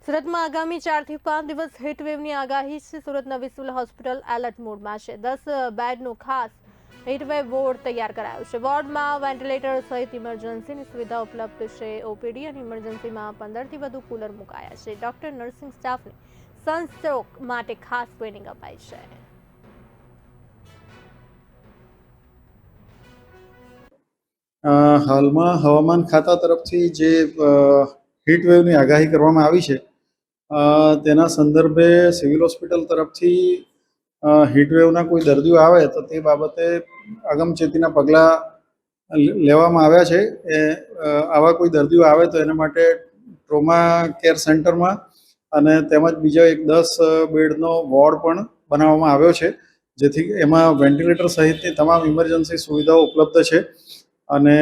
સુરતમાં આગામી 4 થી 5 દિવસ હીટવેવની આગાહી છે। સુરત નવી સિવિલ હોસ્પિટલ એલર્ટ મોડમાં છે। 10 બેડનું ખાસ હીટવેવ વોર્ડ તૈયાર કરાયો છે। વોર્ડમાં વેન્ટિલેટર સહિત ઇમરજન્સીની સુવિધા ઉપલબ્ધ છે। ઓપીડી અને ઇમરજન્સીમાં 15 થી વધુ કુલર મુકાયા છે। ડોક્ટર નર્સિંગ સ્ટાફને સનસ્ટ્રોક માટે ખાસ ટ્રેનિંગ અપાઈ છે। હાલમાં હવામાન ખાતા તરફથી જે હીટવેવની આગાહી કરવામાં આવી છે તેના સંદર્ભે સિવિલ હોસ્પિટલ તરફથી હીટવેવના કોઈ દર્દીઓ આવે તો તે બાબતે અગમચેતીના પગલાં લેવામાં આવ્યા છે। આવા કોઈ દર્દીઓ આવે તો એના માટે ટ્રોમા કેર સેન્ટરમાં અને તેમજ બીજો એક 10 બેડનો વોર્ડ પણ બનાવવામાં આવ્યો છે, જેથી એમાં વેન્ટિલેટર સહિતની તમામ ઇમરજન્સી સુવિધાઓ ઉપલબ્ધ છે। અને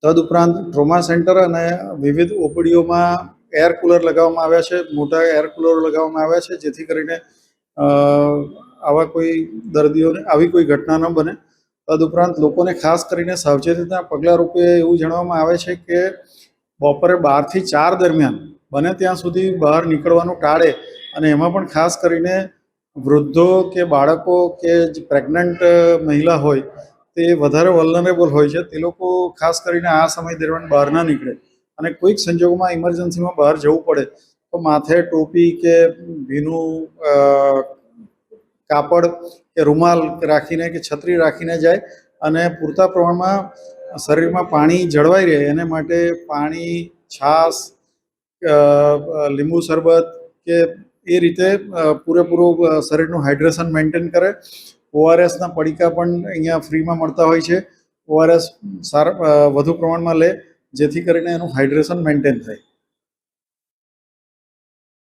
તદુપરાંત ટ્રોમા સેન્ટર અને વિવિધ ઓપીડીઓમાં એર કુલર લગાવવામાં આવ્યા છે, મોટા એર કુલરો લગાવવામાં આવ્યા છે, જેથી કરીને આવા કોઈ દર્દીઓને આવી કોઈ ઘટના ન બને। તદુપરાંત લોકોને ખાસ કરીને સાવચેતીના પગલાં રૂપે એવું જણાવવામાં આવે છે કે બપોરે 12 થી 4 દરમિયાન બને ત્યાં સુધી બહાર નીકળવાનું ટાળે અને એમાં પણ ખાસ કરીને વૃદ્ધો કે બાળકો કે પ્રેગ્નન્ટ મહિલા હોય તે વધારે વલ્નરેબલ હોય છે, તે લોકો ખાસ કરીને આ સમય દરમિયાન બહાર ના નીકળે અને કોઈક સંજોગોમાં ઇમરજન્સીમાં બહાર જવું પડે તો માથે ટોપી કે ભીનું કાપડ કે રૂમાલ રાખીને કે છત્રી રાખીને જાય અને પૂરતા પ્રમાણમાં શરીરમાં પાણી જળવાઈ રહે એને માટે પાણી, છાશ, લીંબુ શરબત કે એ રીતે પૂરેપૂરું શરીરનું હાઇડ્રેશન મેન્ટેન કરે। ઓઆરએસના પડીકા પણ અહીંયા ફ્રીમાં મળતા હોય છે। ઓઆરએસ વધુ પ્રમાણમાં લે જેથી કરીને એનું હાઇડ્રેશન મેન્ટેન થાય।